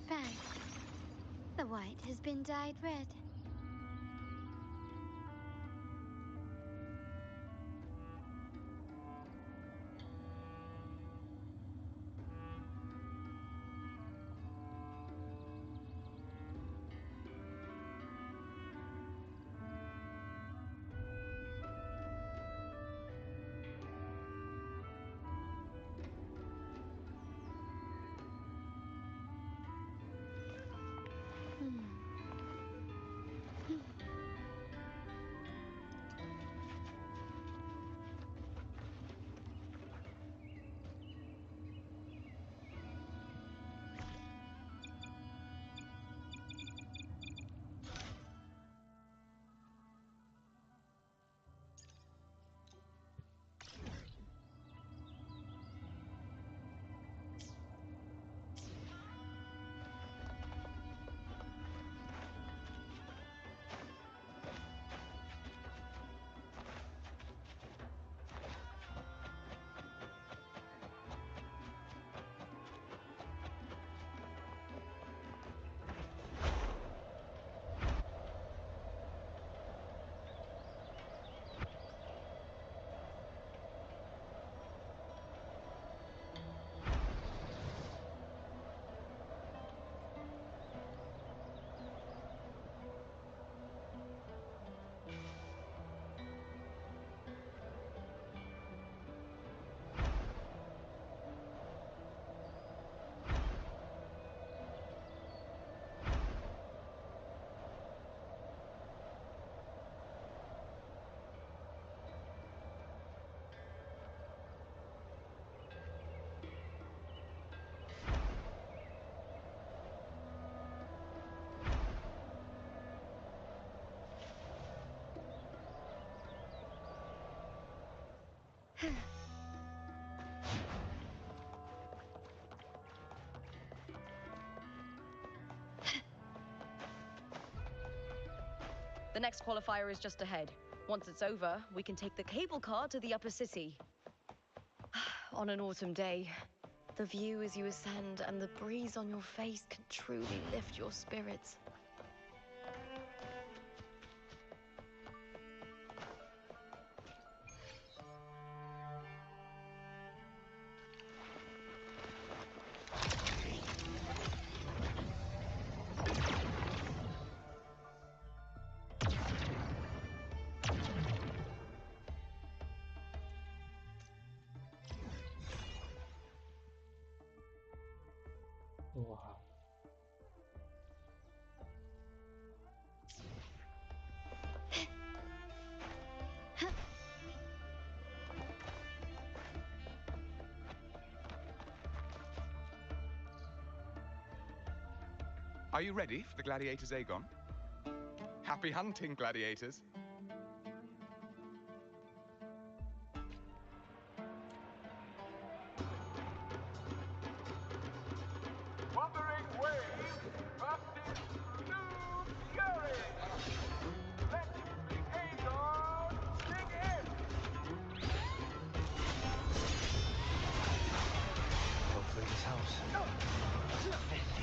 back. The white has been dyed red. The next qualifier is just ahead. Once it's over, we can take the cable car to the upper city. On an autumn day, the view as you ascend and the breeze on your face can truly lift your spirits. Wow. Are you ready for the gladiators, Aegon? Happy hunting, gladiators. Wuthering waves versus blue fury. Let the Aegon dig in. Hopefully this house.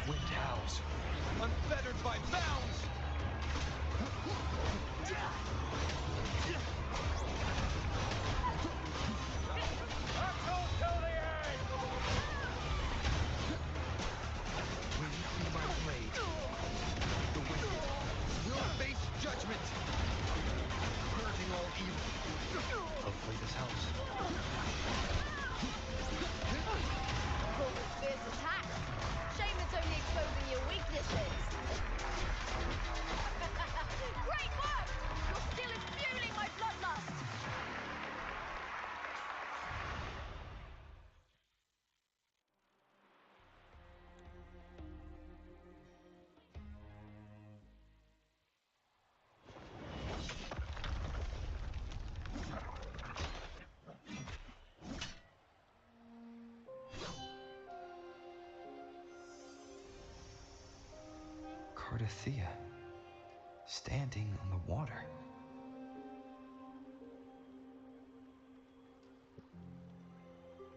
Wind howls. Unfettered by bounds! Battle to the end. Wind through my blade. The wicked will face judgment. Purging all evil. Hopefully this house. Call this fierce attack. Shame it's only exposing your weaknesses. Great work! Your skill is fueling my bloodlust. Cardothea, standing on the water.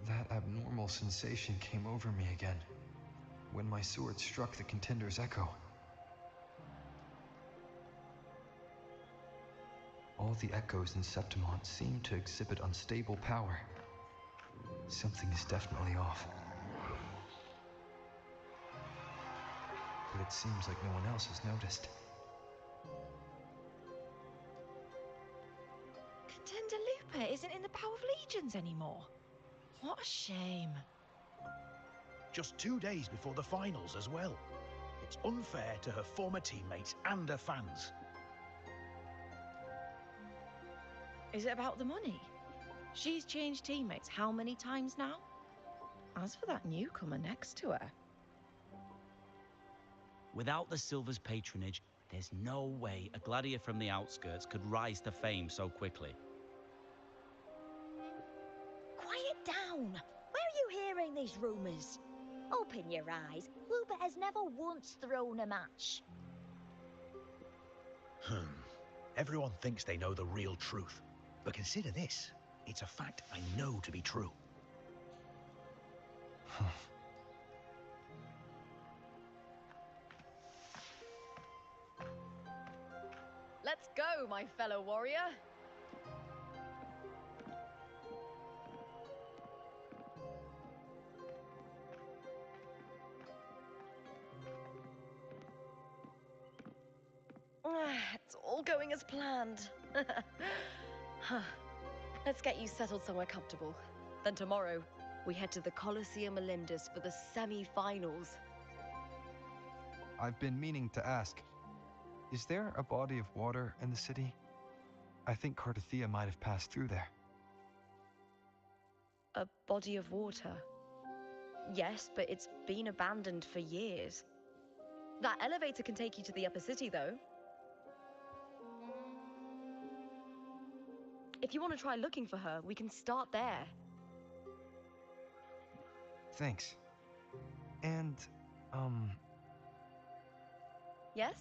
That abnormal sensation came over me again. when my sword struck the contender's echo. All the echoes in Septimont seem to exhibit unstable power. Something is definitely off. But it seems like no one else has noticed. Contender Lupa isn't in the Power of Legions anymore. What a shame. Just 2 days before the finals as well. It's unfair to her former teammates and her fans. Is it about the money? She's changed teammates how many times now? As for that newcomer next to her... Without the Silver's patronage, there's no way a gladiator from the outskirts could rise to fame so quickly. Quiet down! Where are you hearing these rumours? Open your eyes. Lupa has never once thrown a match. Everyone thinks they know the real truth. But consider this. It's a fact I know to be true. Let's go, my fellow warrior. It's all going as planned. Let's get you settled somewhere comfortable. Then tomorrow, we head to the Colosseum Olympus for the semi-finals. I've been meaning to ask, is there a body of water in the city? I think Cardothea might have passed through there. A body of water? Yes, but it's been abandoned for years. That elevator can take you to the upper city, though. If you want to try looking for her, we can start there. Thanks. And, Yes?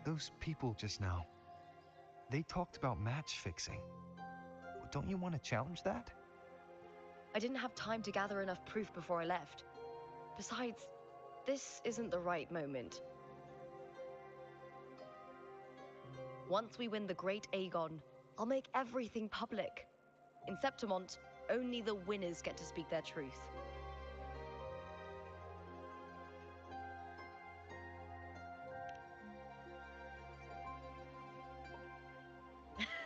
those people just now, they talked about match fixing. Don't you want to challenge that? I didn't have time to gather enough proof before I left. Besides, this isn't the right moment. Once we win the Great Aegon, I'll make everything public. In Septimont, only the winners get to speak their truth.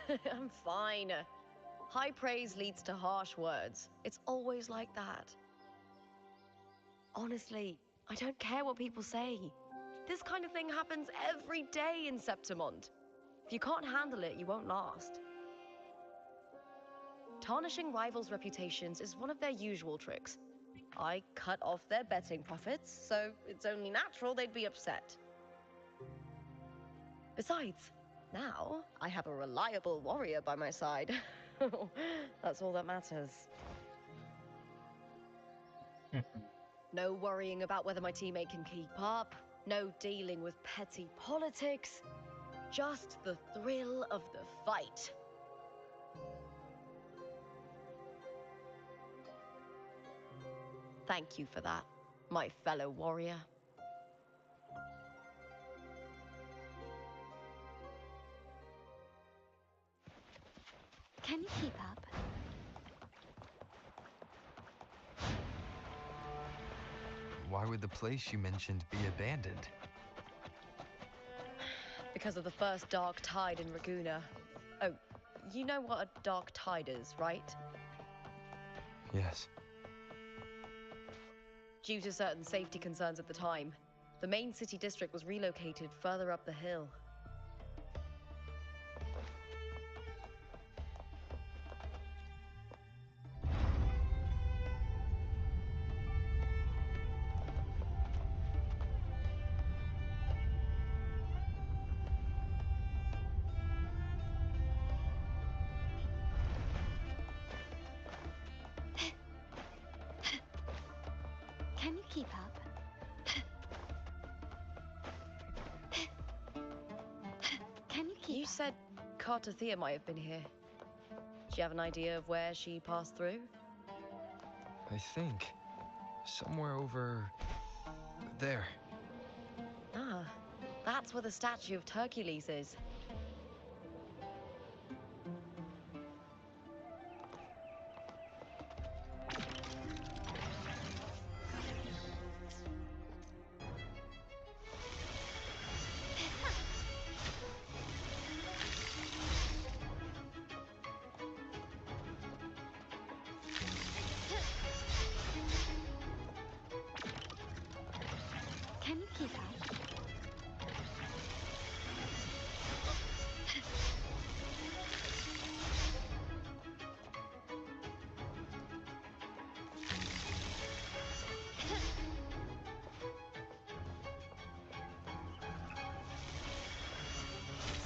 I'm fine. High praise leads to harsh words. It's always like that. Honestly, I don't care what people say. This kind of thing happens every day in Septimont. If you can't handle it, you won't last. Tarnishing rivals' reputations is one of their usual tricks. I cut off their betting profits, so it's only natural they'd be upset. Besides, now I have a reliable warrior by my side. That's all that matters. No worrying about whether my teammate can keep up. No dealing with petty politics. Just the thrill of the fight. Thank you for that, my fellow warrior. Can you keep up? Why would the place you mentioned be abandoned? Because of the first dark tide in Raguna. Oh, you know what a dark tide is, right? Yes. Due to certain safety concerns at the time, the main city district was relocated further up the hill. Can you keep up? Can you keep You up? said Cardothea might have been here. Do you have an idea of where she passed through? I think. Somewhere over there. Ah, that's where the statue of Hercules is. Can you keep up?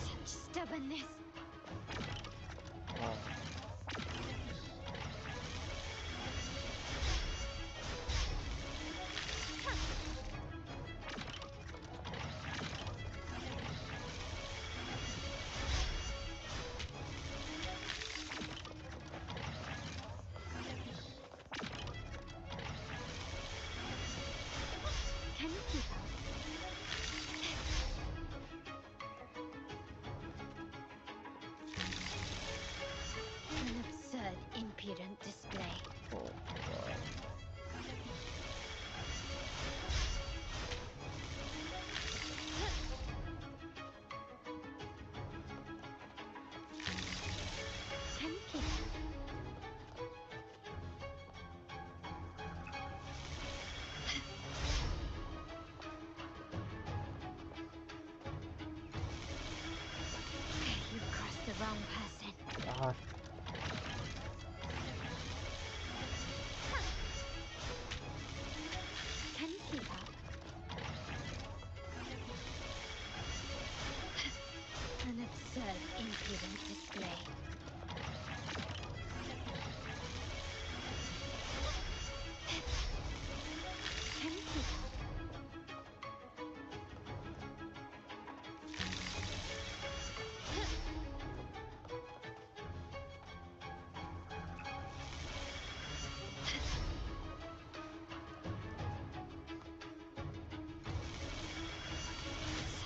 Such stubbornness. Wow. Can you keep up? An absurd, impudent display. Oh, boy. Can you keep up? You've crossed the wrong person. Ah, Can you keep up? An absurd, impudent display. Can you keep up?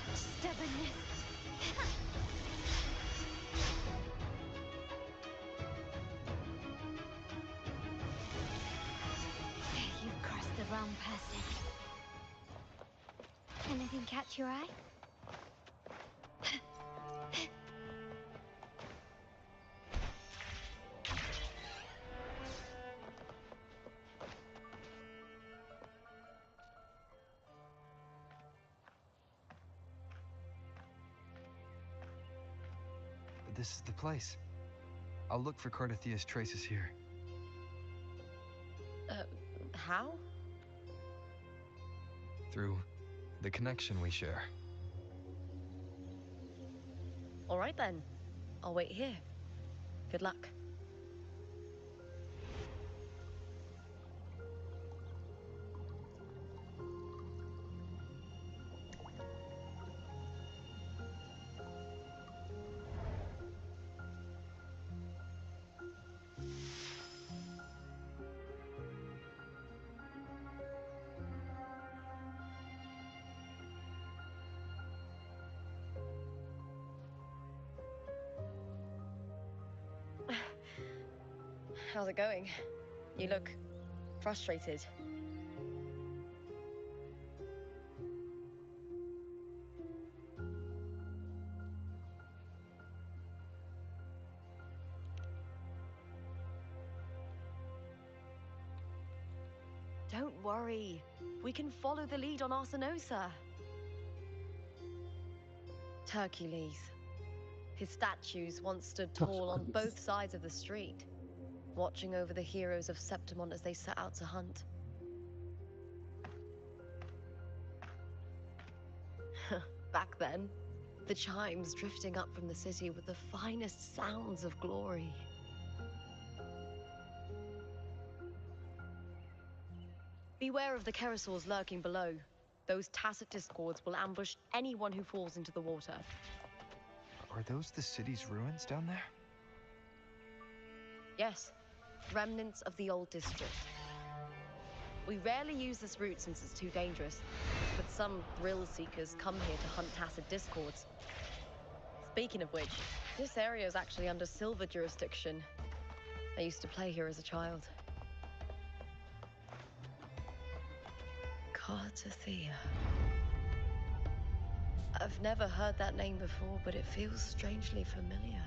Such stubbornness. You've crossed the wrong person. Anything catch your eye? This is the place. I'll look for Cardathia's traces here. How? Through the connection we share. All right then. I'll wait here. Good luck. How's it going? You look frustrated. Don't worry. We can follow the lead on Arsinosa. Hercules. His statues once stood tall on both sides of the street, watching over the heroes of Septimon as they set out to hunt. Back then, the chimes drifting up from the city with the finest sounds of glory. Beware of the Kerosaurs lurking below. Those tacit discords will ambush anyone who falls into the water. Are those the city's ruins down there? Yes, remnants of the old district. We rarely use this route since it's too dangerous, but some thrill seekers come here to hunt tacit discords. Speaking of which, this area is actually under Silver jurisdiction. I used to play here as a child. Cartathea. I've never heard that name before, but it feels strangely familiar.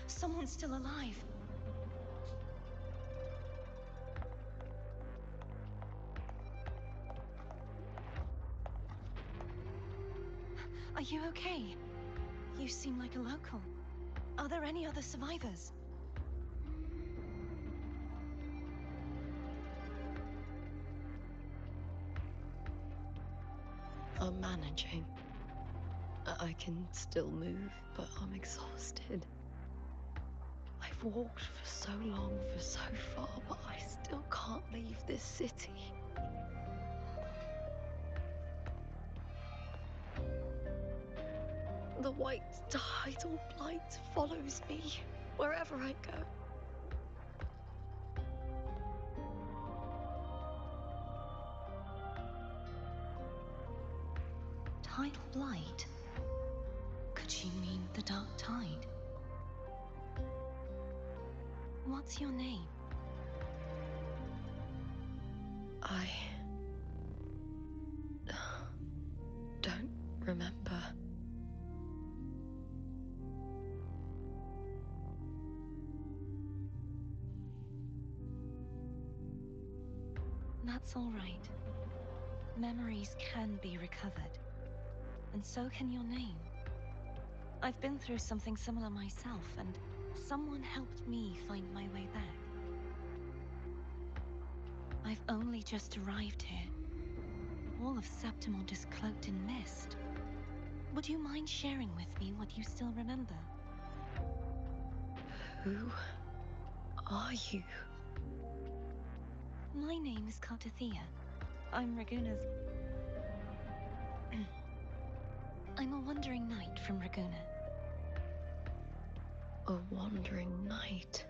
Someone's still alive. Are you okay? You seem like a local. Are there any other survivors? I'm managing. I can still move, but I'm exhausted. I've walked for so long, for so far, but I still can't leave this city. The white tidal blight follows me wherever I go. Tidal blight? Could she mean the dark tide? What's your name? I don't remember. That's all right. Memories can be recovered. And so can your name. I've been through something similar myself, and someone helped me find my way back. I've only just arrived here. All of Septimont is cloaked in mist. Would you mind sharing with me what you still remember? Who are you? My name is Cartathea. I'm Raguna's... I'm a wandering knight from Raguna. A wandering knight.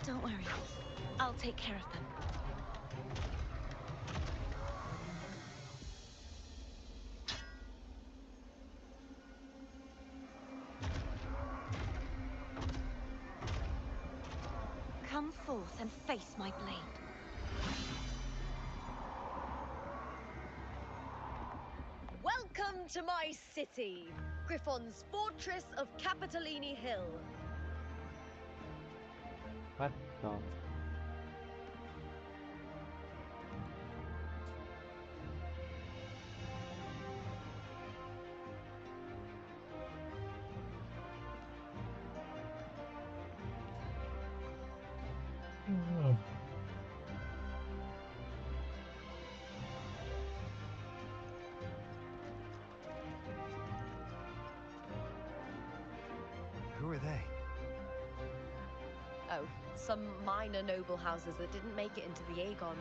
Don't worry. I'll take care of them. Come forth and face my blade. Welcome to my city, Griffon's fortress of Capitolini Hill. What the? Who are they? Oh, some minor noble houses that didn't make it into the Aegon.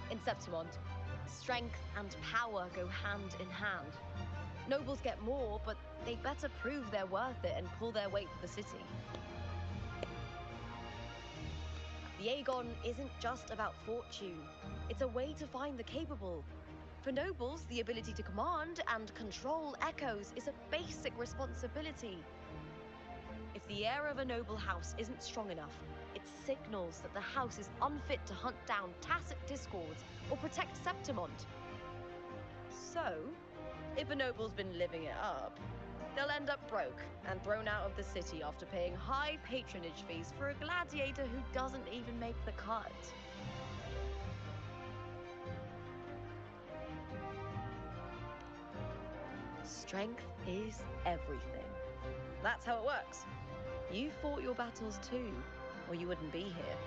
In Septimont, strength and power go hand in hand. Nobles get more, but they better prove they're worth it and pull their weight for the city. The Aegon isn't just about fortune. It's a way to find the capable. For nobles, the ability to command and control echoes is a basic responsibility. If the heir of a noble house isn't strong enough, it signals that the house is unfit to hunt down tacit discords or protect Septimont. So, if a noble's been living it up, they'll end up broke and thrown out of the city after paying high patronage fees for a gladiator who doesn't even make the cut. Strength is everything. That's how it works. You fought your battles too, or you wouldn't be here.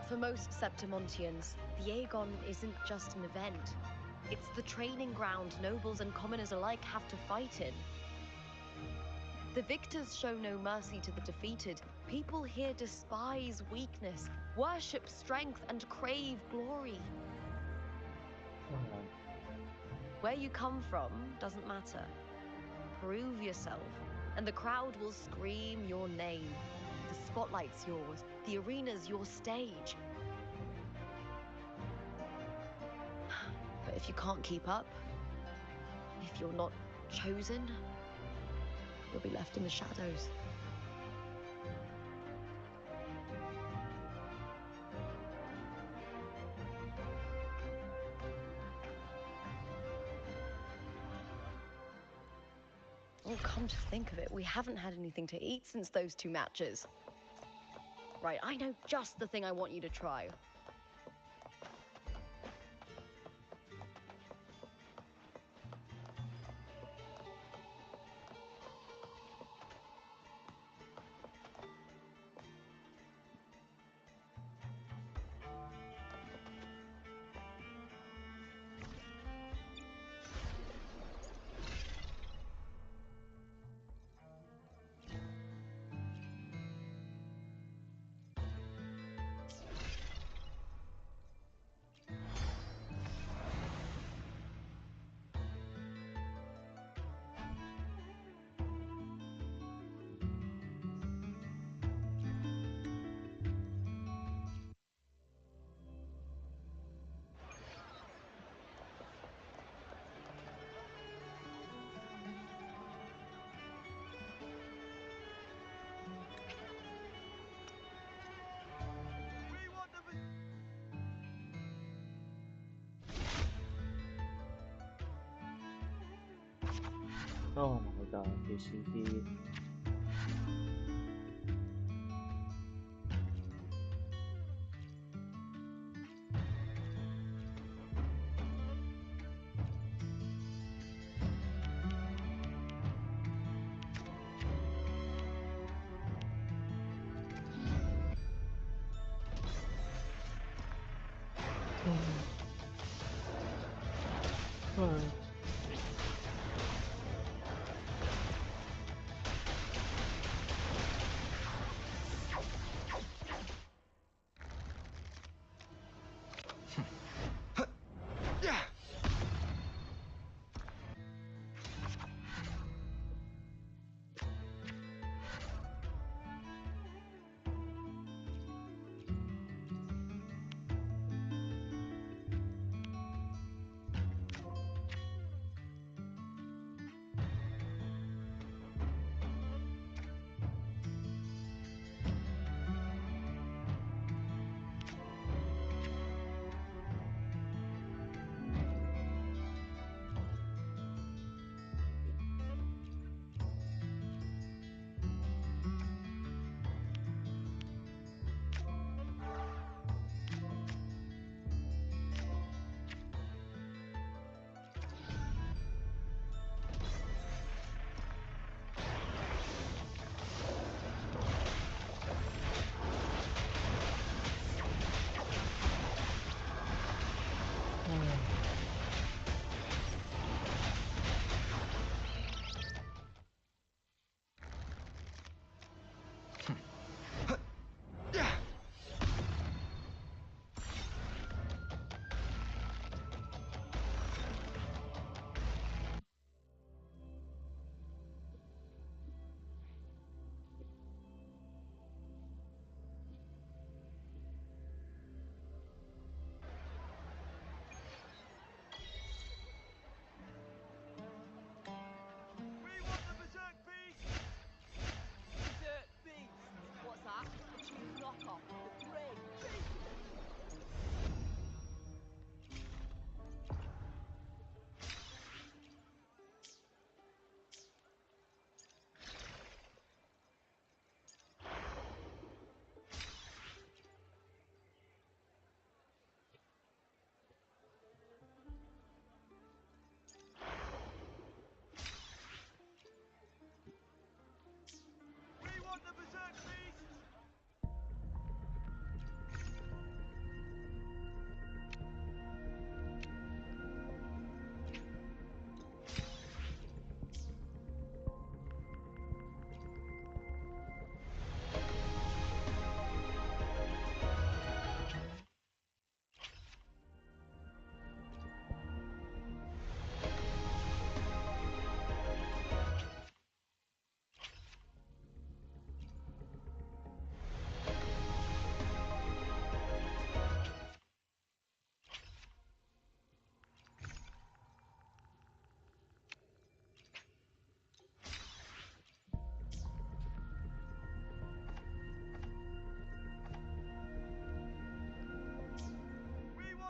For most Septimontians, the Aegon isn't just an event. It's the training ground nobles and commoners alike have to fight in. The victors show no mercy to the defeated. People here despise weakness, worship strength, and crave glory. Where you come from doesn't matter. Prove yourself, and the crowd will scream your name. The spotlight's yours, the arena's your stage. But if you can't keep up, if you're not chosen, you'll be left in the shadows. Well, come to think of it, we haven't had anything to eat since those 2 matches. Right, I know just the thing I want you to try. Oh my god, ACP.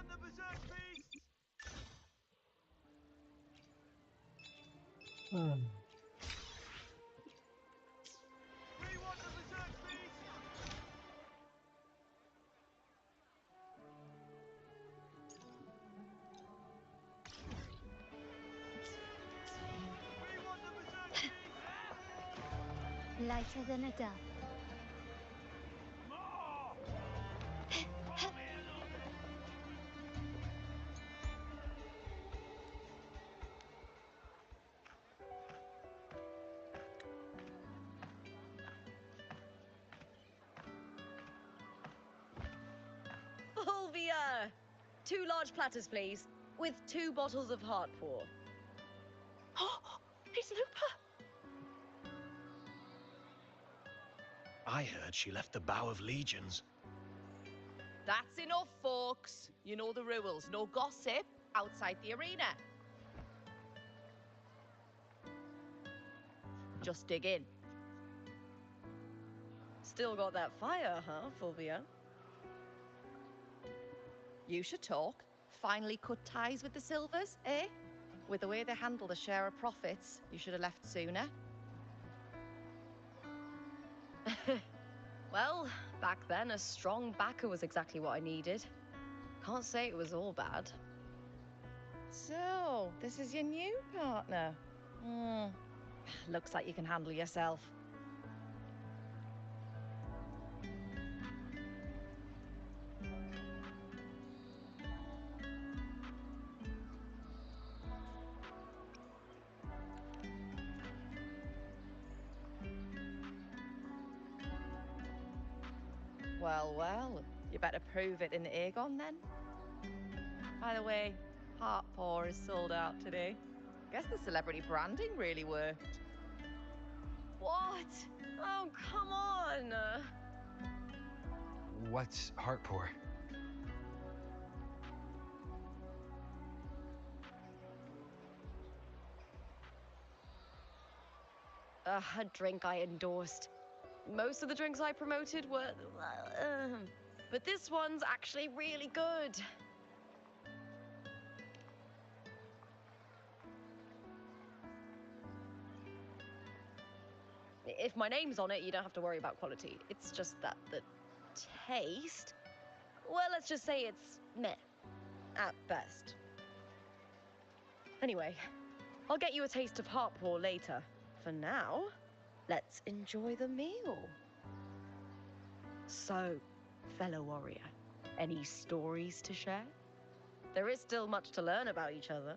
want the berserk beast! We want the berserk beast! We want the berserk beast! Lighter than a dove. More! Come here, look! Fulvia! 2 large platters, please, with 2 bottles of heart pour. Oh, it's Lupa! I heard she left the Bow of Legions. That's enough, folks. You know the rules. No gossip outside the arena. Just dig in. Still got that fire, huh, Fulvia? You should talk. Finally cut ties with the Silvers, eh? With the way they handle the share of profits, you should have left sooner. Well, back then, a strong backer was exactly what I needed. Can't say it was all bad. So, this is your new partner. Looks like you can handle yourself. Well, well, you better prove it in Aegon then. By the way, Heart Pour is sold out today. Guess the celebrity branding really worked. What? Oh, come on! What's heart pour? A drink I endorsed. Most of the drinks I promoted were... but this one's actually really good. If my name's on it, you don't have to worry about quality. It's just that the taste... Well, let's just say it's meh, at best. Anyway, I'll get you a taste of heart pour later. For now, let's enjoy the meal. So, fellow warrior, any stories to share? There is still much to learn about each other.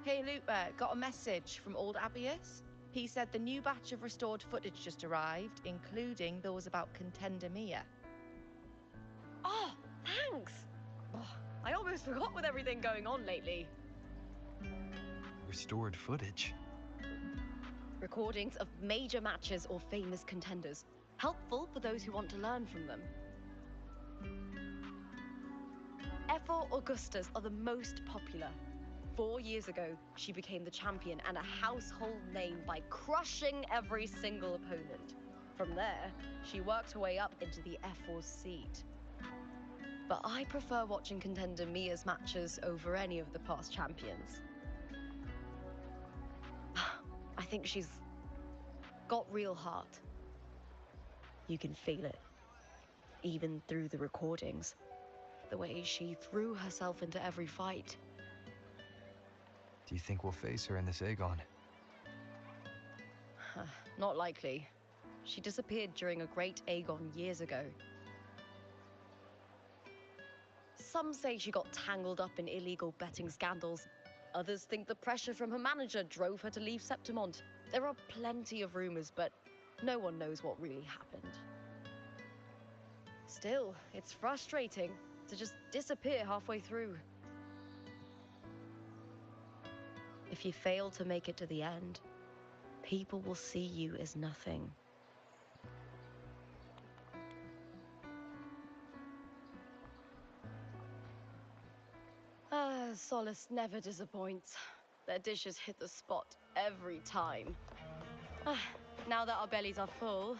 Hey, Lupa, got a message from old Abius. He said the new batch of restored footage just arrived, including those about Contender Mia. Oh, thanks! Oh, I almost forgot with everything going on lately. Restored footage. Recordings of major matches or famous contenders. Helpful for those who want to learn from them. F4 Augustas are the most popular. 4 years ago, she became the champion and a household name by crushing every single opponent. From there, she worked her way up into the F4 seat. But I prefer watching Contender Mia's matches over any of the past champions. I think she's got real heart. You can feel it, even through the recordings. The way she threw herself into every fight. Do you think we'll face her in this Aegon? Not likely. She disappeared during a great Aegon years ago. Some say she got tangled up in illegal betting scandals. Others think the pressure from her manager drove her to leave Septimont. There are plenty of rumors, but no one knows what really happened. Still, it's frustrating to just disappear halfway through. If you fail to make it to the end, people will see you as nothing. Solace never disappoints. Their dishes hit the spot every time. Now that our bellies are full,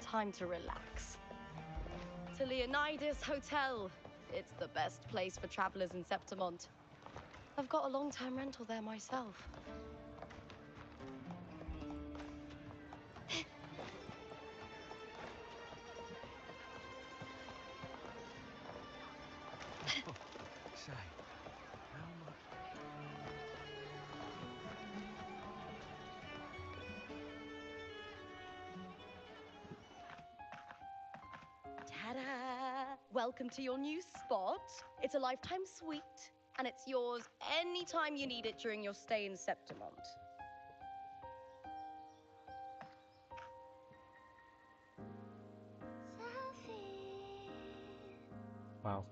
time to relax. To Leonidas Hotel. It's the best place for travelers in Septimont. I've got a long-term rental there myself. Say, how much? Ta-da! Welcome to your new spot. It's a lifetime suite, and it's yours anytime you need it during your stay in Septimont. Wow.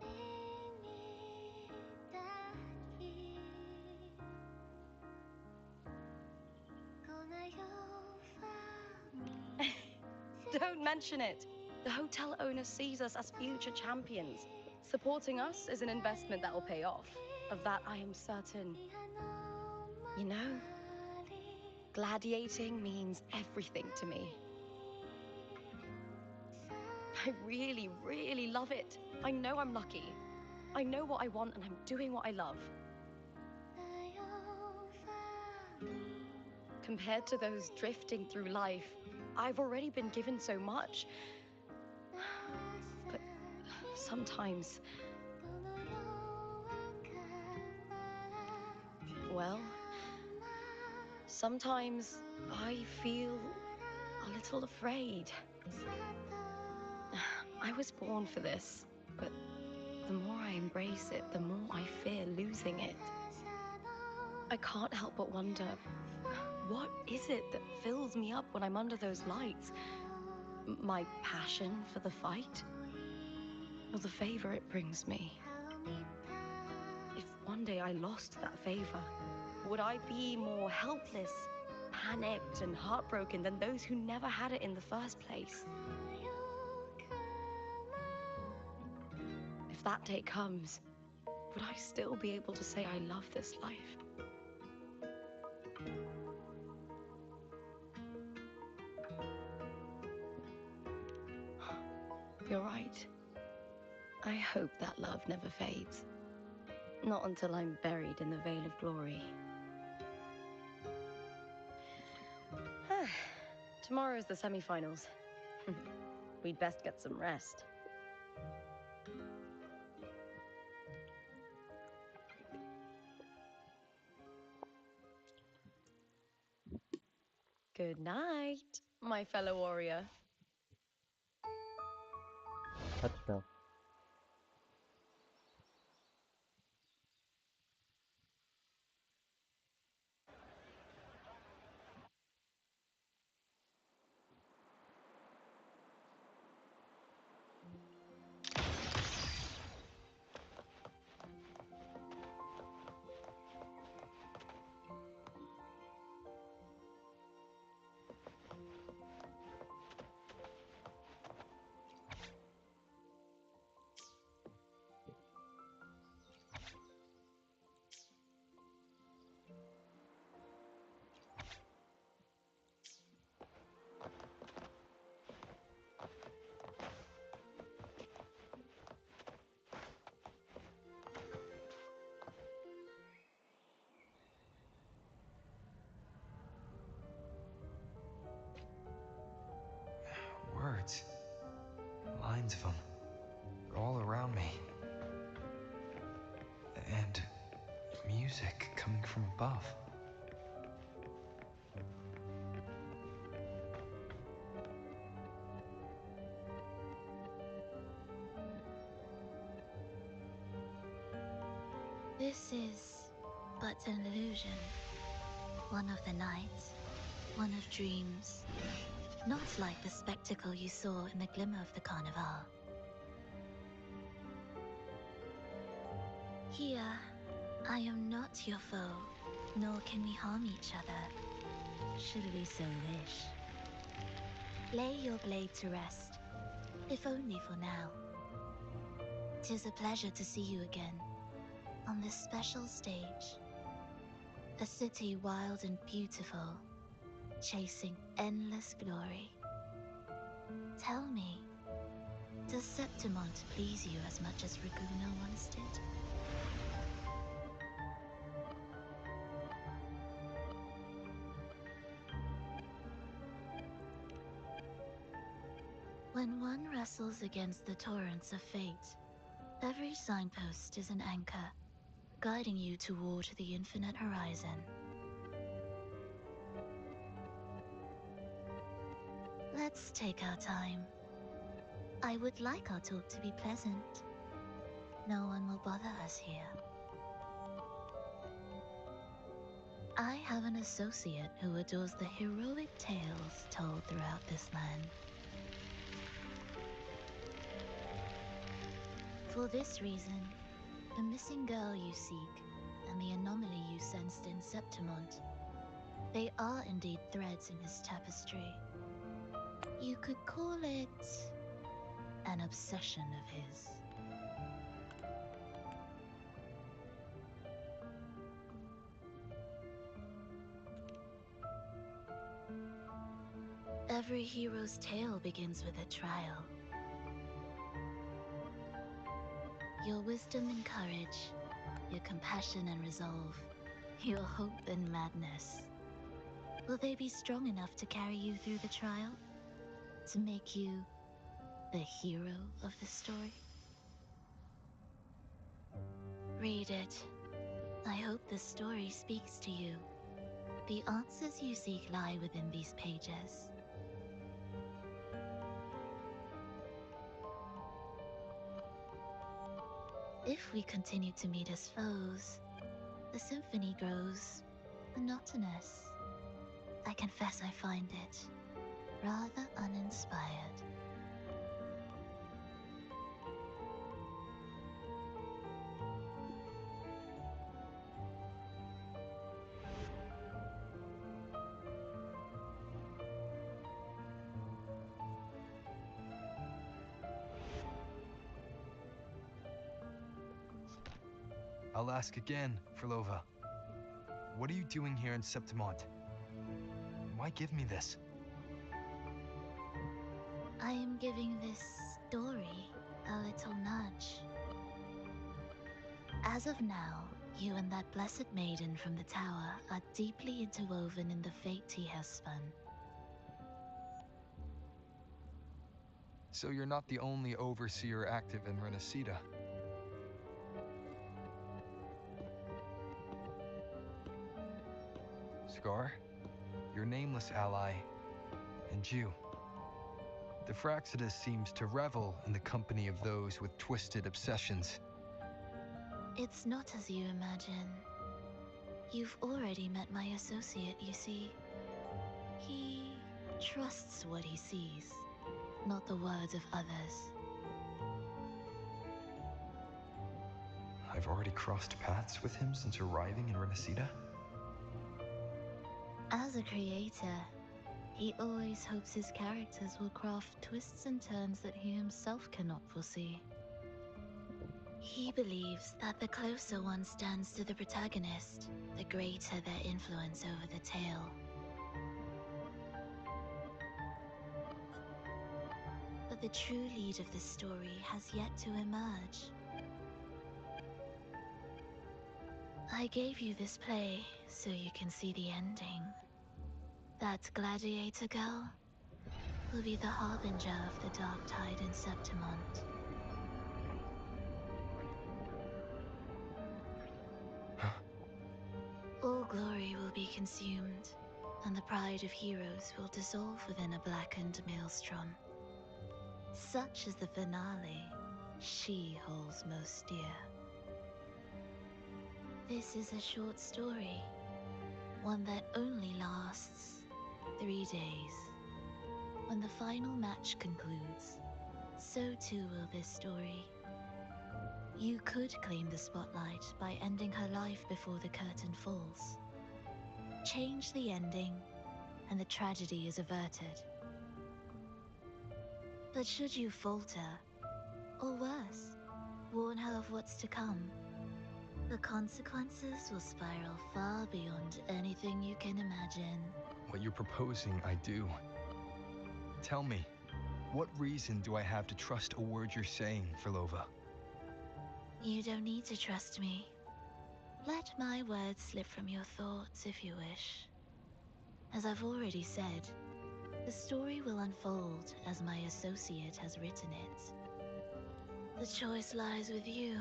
Don't mention it. The hotel owner sees us as future champions. Supporting us is an investment that will pay off. Of that, I am certain. You know, gladiating means everything to me. I really, really love it. I know I'm lucky. I know what I want and I'm doing what I love. Compared to those drifting through life, I've already been given so much. But sometimes, well, sometimes I feel a little afraid. I was born for this, but the more I embrace it, the more I fear losing it. I can't help but wonder, what is it that fills me up when I'm under those lights? My passion for the fight? Or the favor it brings me? If one day I lost that favor, would I be more helpless, panicked, and heartbroken than those who never had it in the first place? If that day comes, would I still be able to say I love this life? You're right. I hope that love never fades. Not until I'm buried in the veil of glory. Tomorrow's the semi-finals. We'd best get some rest. Good night, my fellow warrior. Touchdown. Words. Lines of them. They're all around me. And music coming from above. This is but an illusion. One of the nights, one of dreams. Not like the spectacle you saw in the glimmer of the Carnival. Here, I am not your foe, nor can we harm each other, should we so wish. Lay your blade to rest, if only for now. 'Tis a pleasure to see you again, on this special stage. A city wild and beautiful, chasing endless glory. Tell me, does Septimont please you as much as Raguna once did? When one wrestles against the torrents of fate, every signpost is an anchor, guiding you toward the infinite horizon. Let's take our time. I would like our talk to be pleasant. No one will bother us here. I have an associate who adores the heroic tales told throughout this land. For this reason, the missing girl you seek and the anomaly you sensed in Septimont, they are indeed threads in his tapestry. You could call it an obsession of his. Every hero's tale begins with a trial. Your wisdom and courage, your compassion and resolve, your hope and madness. Will they be strong enough to carry you through the trial? To make you the hero of the story? Read it. I hope the story speaks to you. The answers you seek lie within these pages. If we continue to meet as foes, the symphony grows monotonous. I confess I find it rather uninspired. I'll ask again, Frolova. What are you doing here in Septimont? Why give me this? I am giving this story a little nudge. As of now, you and that blessed maiden from the tower are deeply interwoven in the fate he has spun. So you're not the only overseer active in Renacida. Scar, your nameless ally, and you. The Fraxidus seems to revel in the company of those with twisted obsessions. It's not as you imagine. You've already met my associate, you see. He trusts what he sees, not the words of others. I've already crossed paths with him since arriving in Renacida. As a creator, he always hopes his characters will craft twists and turns that he himself cannot foresee. He believes that the closer one stands to the protagonist, the greater their influence over the tale. But the true lead of the story has yet to emerge. I gave you this play so you can see the ending. That gladiator girl will be the harbinger of the dark tide in Septimont. All glory will be consumed, and the pride of heroes will dissolve within a blackened maelstrom. Such is the finale she holds most dear. This is a short story, one that only lasts 3 days. When the final match concludes, so too will this story. You could claim the spotlight by ending her life before the curtain falls. Change the ending, and the tragedy is averted. But should you falter, or worse, warn her of what's to come, The consequences will spiral far beyond anything you can imagine. What you're proposing, I do. Tell me, what reason do I have to trust a word you're saying, Verlova? You don't need to trust me. Let my words slip from your thoughts if you wish. As I've already said, the story will unfold as my associate has written it. The choice lies with you.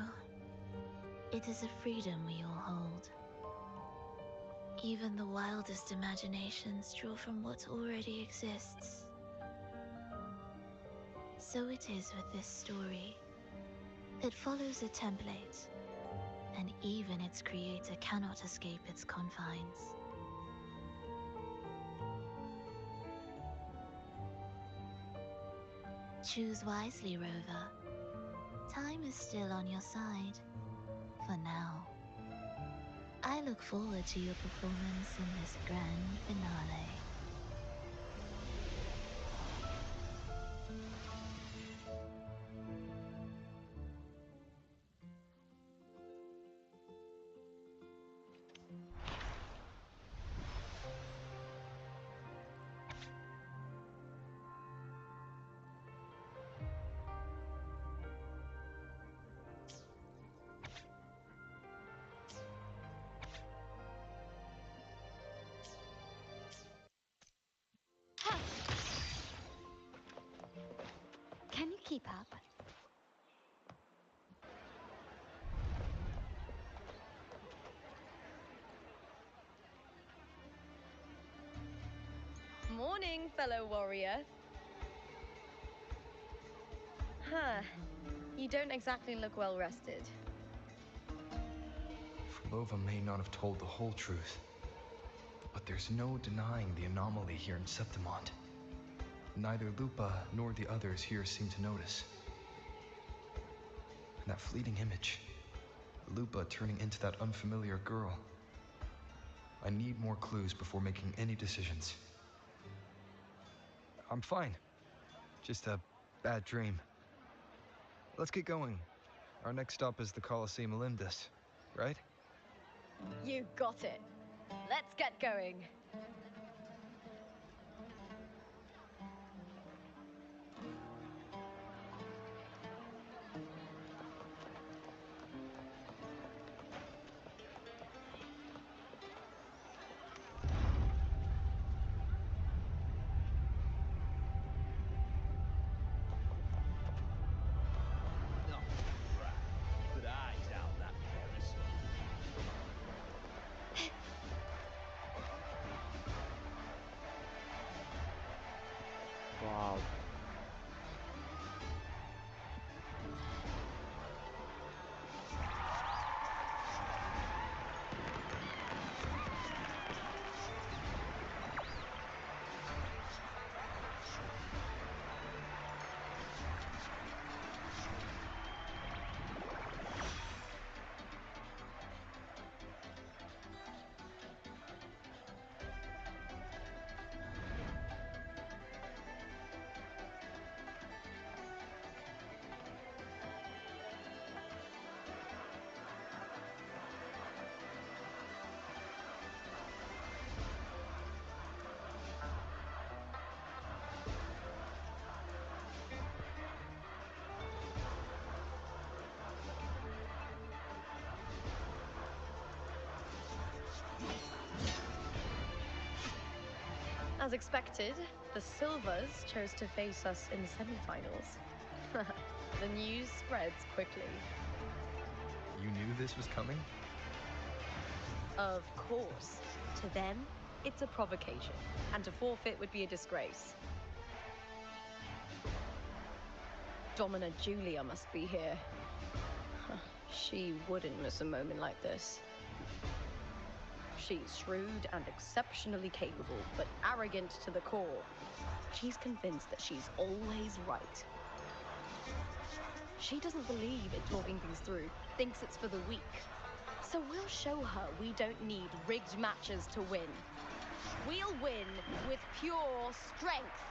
It is a freedom we all hold. Even the wildest imaginations draw from what already exists. So it is with this story. It follows a template, and even its creator cannot escape its confines. Choose wisely, Rover. Time is still on your side. For now. I look forward to your performance in this grand finale. Can you keep up? Morning, fellow warrior. Huh. You don't exactly look well rested. Verlova may not have told the whole truth, but there's no denying the anomaly here in Septimont. Neither Lupa nor the others here seem to notice. And that fleeting image, Lupa turning into that unfamiliar girl. I need more clues before making any decisions. I'm fine. Just a bad dream. Let's get going. Our next stop is the Colosseum Olympus, right? You got it. Let's get going. Not crap, but I doubt that charisma. Wow. As expected, the Silvers chose to face us in the semifinals. The news spreads quickly. You knew this was coming? Of course. To them, it's a provocation, and to forfeit would be a disgrace. Domina Julia must be here. She wouldn't miss a moment like this. She's shrewd and exceptionally capable, but arrogant to the core. She's convinced that she's always right. She doesn't believe in talking things through, thinks it's for the weak. So we'll show her we don't need rigged matches to win. We'll win with pure strength.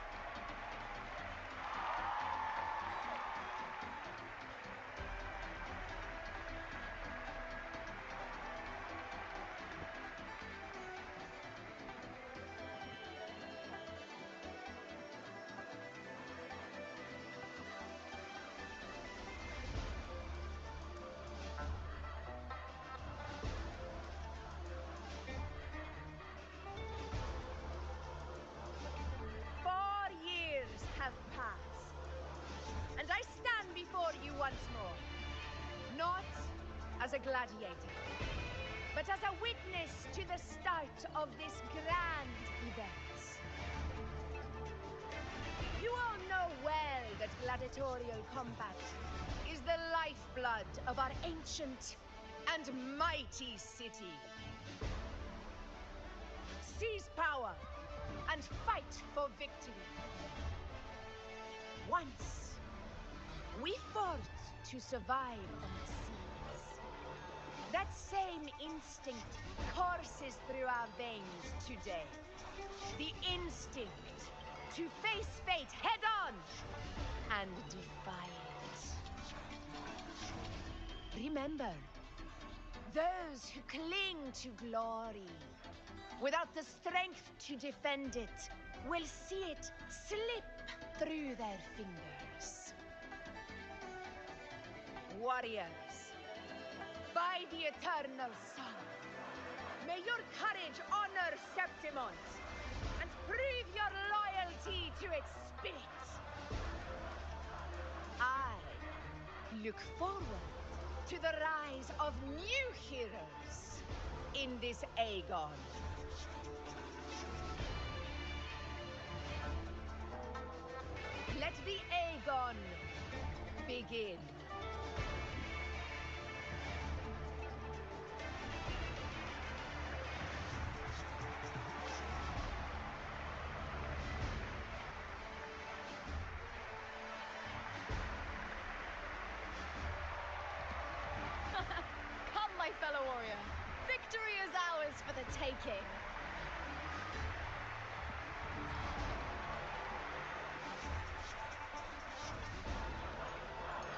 as a gladiator, but as a witness to the start of this grand event. You all know well that gladiatorial combat is the lifeblood of our ancient and mighty city. Seize power and fight for victory. Once, we fought to survive on the seas. That same instinct courses through our veins today. The instinct to face fate head-on and defy it. Remember, those who cling to glory without the strength to defend it will see it slip through their fingers. Warriors, by the eternal sun, may your courage honor Septimont and prove your loyalty to its spirit. I look forward to the rise of new heroes in this Aegon. Let the Aegon begin. Come, my fellow warrior. Victory is ours for the taking.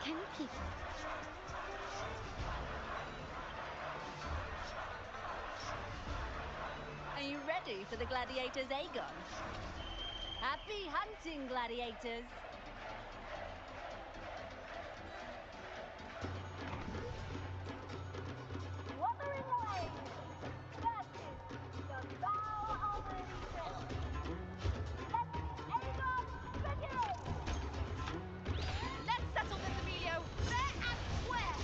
Can you keep up? Are you ready for the gladiators, Aegon? Happy hunting, gladiators! Wuthering Waves versus the Bow of Legion. Let the Aegon begin! Let's settle this, Emilio, fair and square.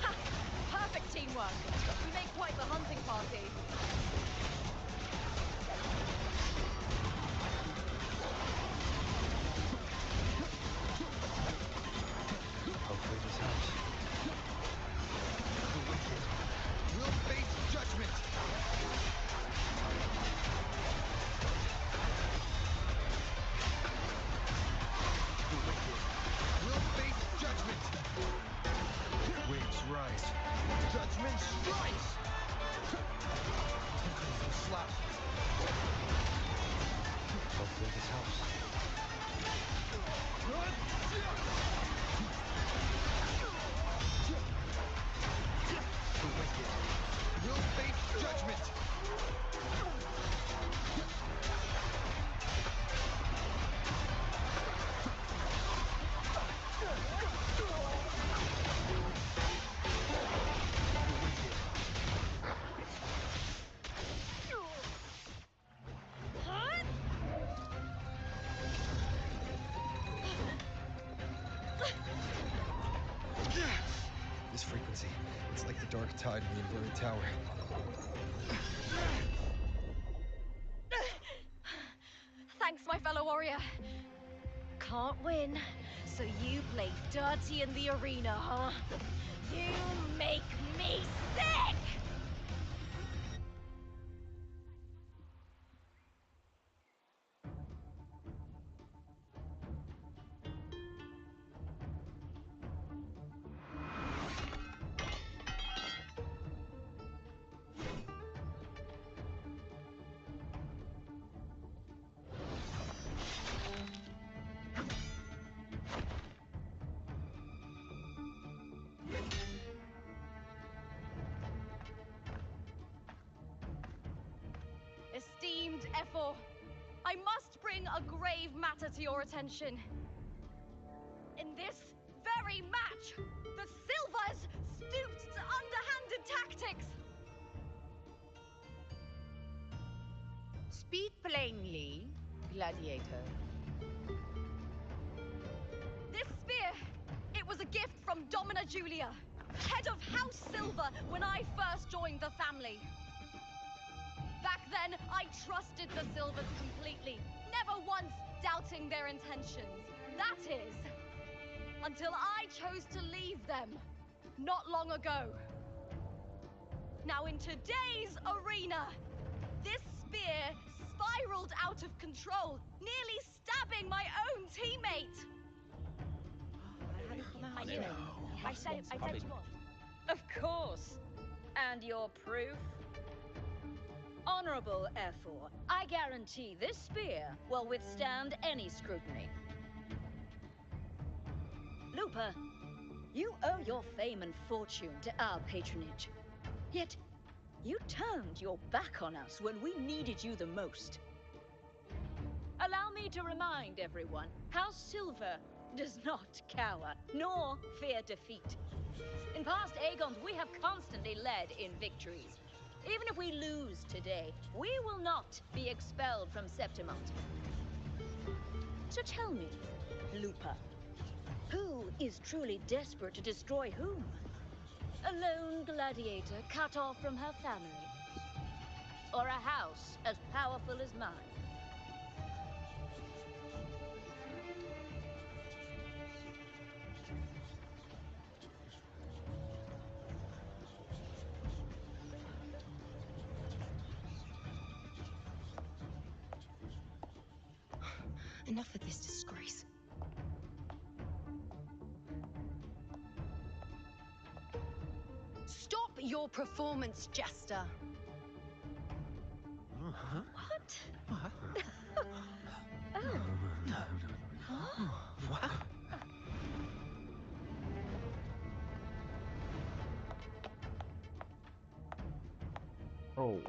Ha! Perfect teamwork. We make quite the hunting party. Hopefully this helps. The wicked will face judgment! The wicked will face judgment! Waves rise. Judgment strikes! Slap. Hopefully this helps. The wicked will face judgment! This frequency, it's like the dark tide in the inverted tower. Thanks, my fellow warrior. Can't win, so you play dirty in the arena, huh? You make me sick! Esteemed Ephor, I must bring a grave matter to your attention. In this very match, the Silvers stooped to underhanded tactics. Speak plainly, gladiator. This spear, it was a gift from Domina Julia, head of House Silver, when I first joined the family. Back then, I trusted the Silvers completely, never once doubting their intentions. That is, until I chose to leave them, not long ago. Now in today's arena, this spear spiraled out of control, nearly stabbing my own teammate. I knew it. I said you would. Of course. And your proof? Honorable Ephor, I guarantee this spear will withstand any scrutiny. Lupa, you owe your fame and fortune to our patronage. Yet, you turned your back on us when we needed you the most. Allow me to remind everyone, House Silver does not cower, nor fear defeat. In past Aegons, we have constantly led in victories. Even if we lose today, we will not be expelled from Septimont. So tell me, Lupa, who is truly desperate to destroy whom? A lone gladiator cut off from her family? Or a house as powerful as mine? Enough of this disgrace. Stop your performance, Jester. What? Oh. What? Oh.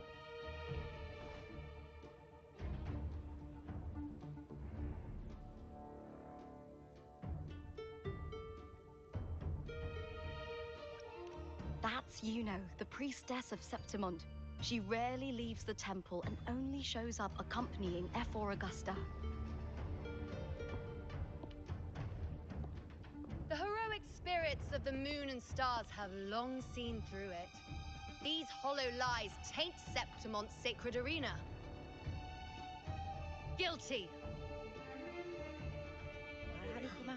That's Yuno, the priestess of Septimont. She rarely leaves the temple and only shows up accompanying Ephor Augusta. The heroic spirits of the moon and stars have long seen through it. These hollow lies taint Septimont's sacred arena. Guilty.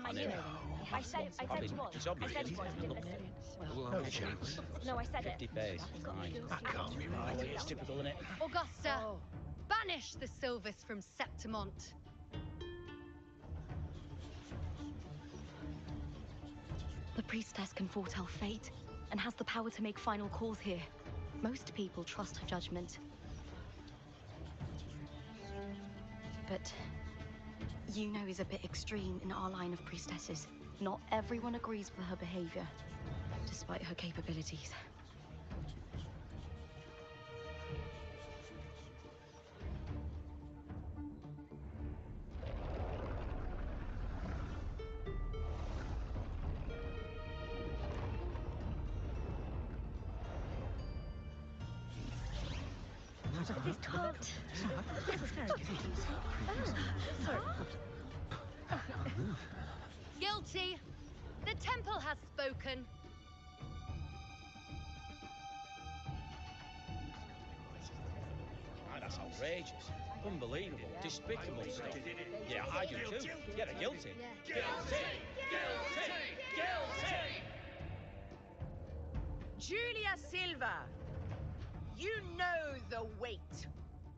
I knew it. I said you would. It's I obvious. said you would. You didn't listen. No chance. No, I said it. 50 pace. Fine. That can't be right. It's typical, isn't it? Augusta, banish the Silvis from Septimont. The priestess can foretell fate and has the power to make final calls here. Most people trust her judgment. But Yuno is a bit extreme in our line of priestesses. Not everyone agrees with her behavior, despite her capabilities. This can't. This is very confusing. Oh, sorry. Guilty. The temple has spoken. That's outrageous. Unbelievable. Despicable stuff. Yeah, I do too. Yeah, they're guilty. Guilty! Julia Silva, you know the weight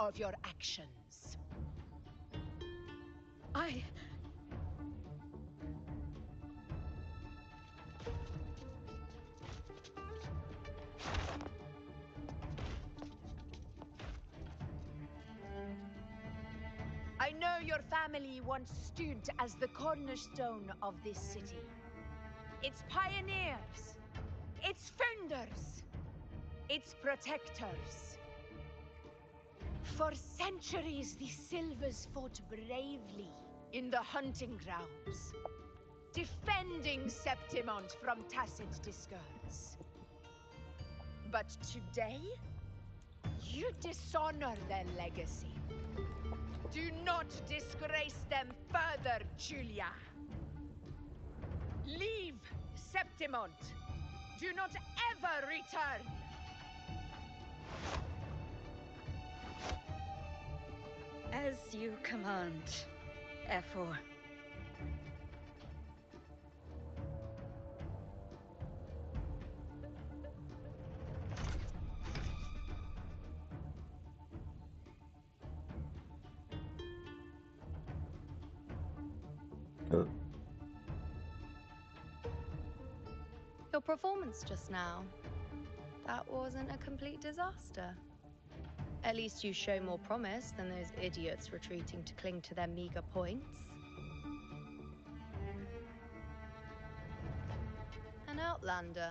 of your actions. I know your family once stood as the cornerstone of this city. Its pioneers, its founders, its protectors. For centuries, the Silvers fought bravely in the hunting grounds, defending Septimont from tacit discards. But today, you dishonor their legacy Do not disgrace them further, Julia. Leave Septimont. Do not ever return. As you command, Efor. Your performance just now, that wasn't a complete disaster. At least you show more promise than those idiots retreating to cling to their meager points. An outlander.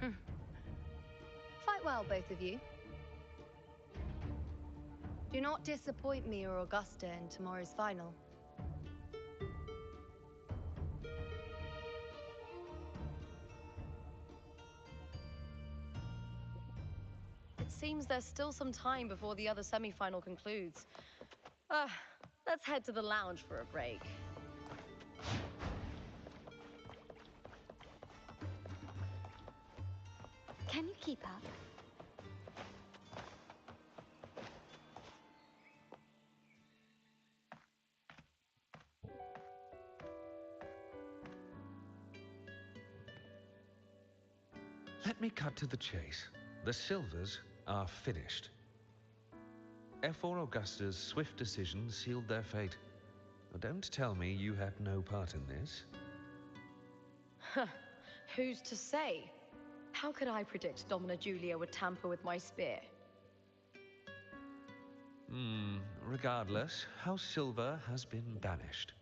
Fight well, both of you. Do not disappoint me or Augusta in tomorrow's final. It seems there's still some time before the other semi-final concludes. Let's head to the lounge for a break. Can you keep up? Let me cut to the chase. The Silvers are finished. F4 Augusta's swift decision sealed their fate. Don't tell me you had no part in this. Who's to say? How could I predict Domina Julia would tamper with my spear? Regardless, House Silver has been banished.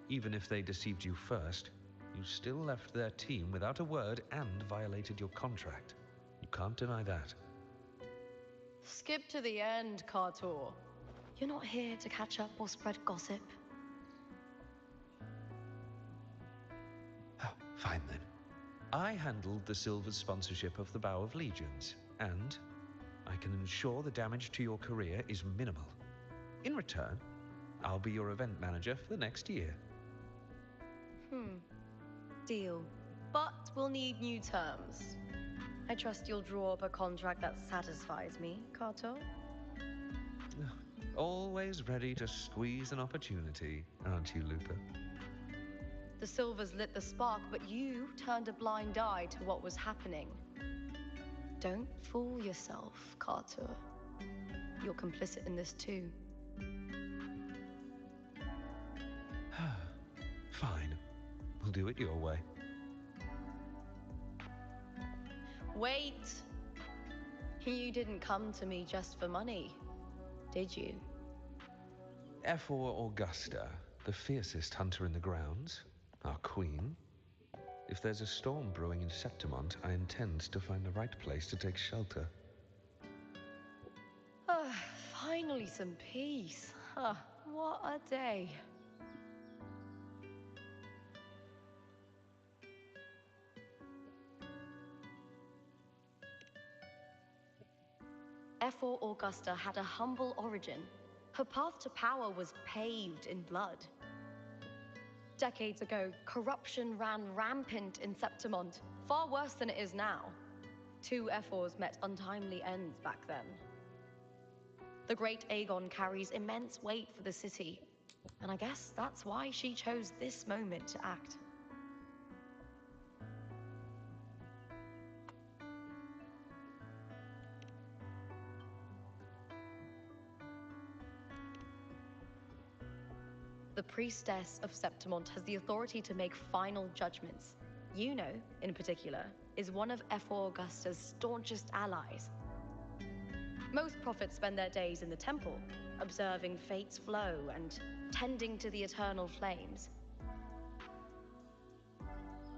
Even if they deceived you first, you still left their team without a word and violated your contract. You can't deny that. Skip to the end, Kartor. You're not here to catch up or spread gossip. Fine then. I handled the Silver's sponsorship of the Bow of Legions, and I can ensure the damage to your career is minimal. In return, I'll be your event manager for the next year. Deal. But we'll need new terms. I trust you'll draw up a contract that satisfies me, Kato. Always ready to squeeze an opportunity, aren't you, Lupa? The Silvers lit the spark, but you turned a blind eye to what was happening. Don't fool yourself, Carter. You're complicit in this too. Fine. We'll do it your way. Wait! You didn't come to me just for money, did you? F4 Augusta, the fiercest hunter in the grounds, our queen. If there's a storm brewing in Septimont, I intend to find the right place to take shelter. Finally some peace. What a day. F4 Augusta had a humble origin. Her path to power was paved in blood. Decades ago, corruption ran rampant in Septimont, far worse than it is now. 2 F4s met untimely ends back then. The great Aegon carries immense weight for the city, and I guess that's why she chose this moment to act. The priestess of Septimont has the authority to make final judgments. Yuno, in particular, is one of F4 Augusta's staunchest allies. Most prophets spend their days in the temple, observing fate's flow and tending to the eternal flames.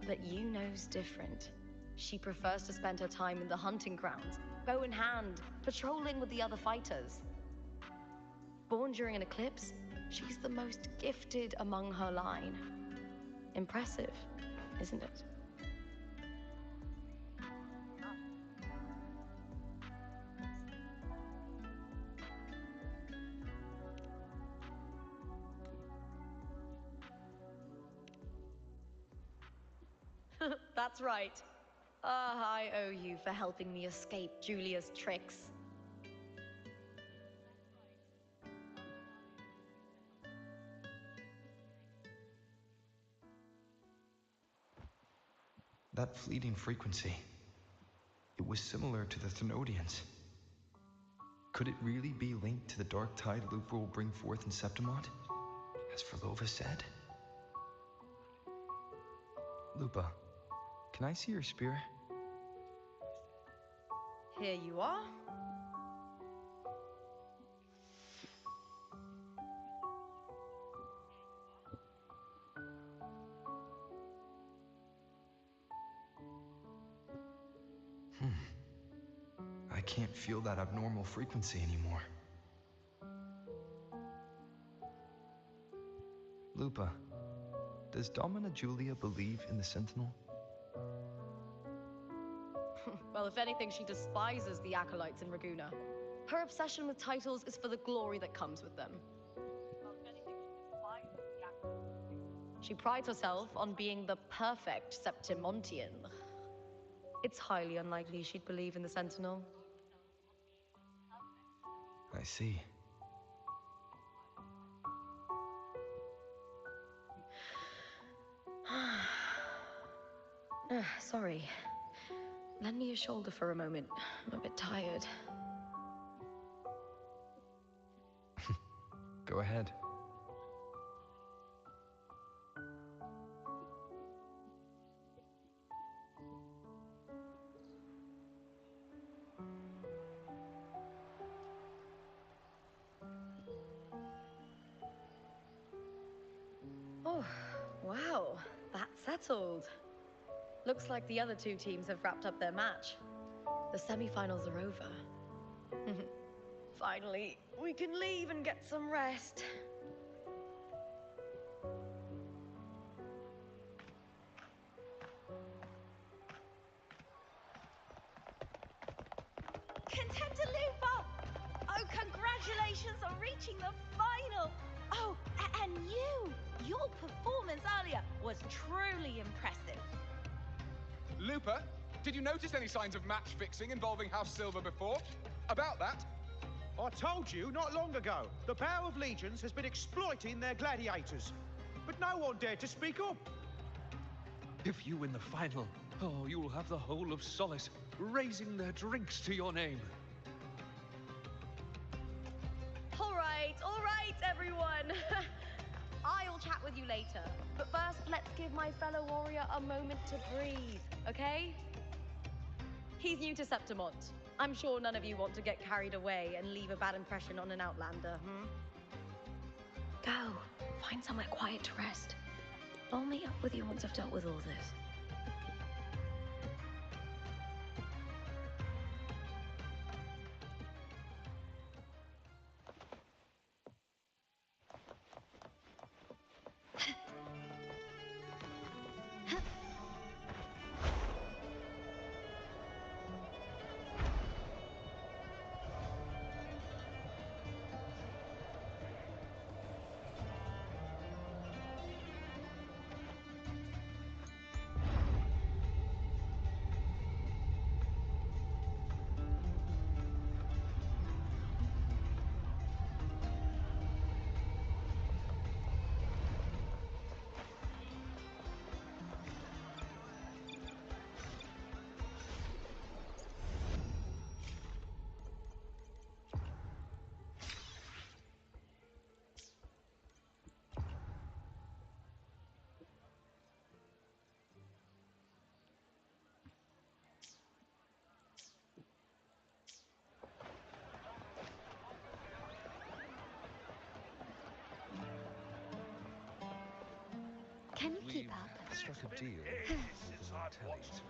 But Yuno's different. She prefers to spend her time in the hunting grounds, bow in hand, patrolling with the other fighters. Born during an eclipse, she's the most gifted among her line. Impressive, isn't it? That's right. I owe you for helping me escape Julia's tricks. That fleeting frequency, it was similar to the Thenodians. Could it really be linked to the dark tide Lupa will bring forth in Septimont, as Verlova said? Lupa, can I see your spear? Here you are. I can't feel that abnormal frequency anymore. Lupa, does Domina Julia believe in the Sentinel? Well, if anything, she despises the acolytes in Raguna. Her obsession with titles is for the glory that comes with them. She prides herself on being the perfect Septimontian. It's highly unlikely she'd believe in the Sentinel. I see. Sorry. Lend me your shoulder for a moment. I'm a bit tired. Go ahead. Oh, wow. That's settled. Looks like the other two teams have wrapped up their match. The semi-finals are over. Finally, we can leave and get some rest. Contender Lupa! Oh, congratulations on reaching the final! Oh, and you! Your performance earlier was truly impressive. Lupa, did you notice any signs of match fixing involving House Silver before? About that? I told you not long ago, the Bow of Legions has been exploiting their gladiators. But no one dared to speak up. If you win the final, oh, you'll have the whole of Solace raising their drinks to your name. All right, everyone. I'll chat with you later. But first, let's give my fellow warrior a moment to breathe, okay? He's new to Septimont. I'm sure none of you want to get carried away and leave a bad impression on an outlander, Go. Find somewhere quiet to rest. I'll meet up with you once I've dealt with all this. Can you We've keep up? struck a deal with our tellies.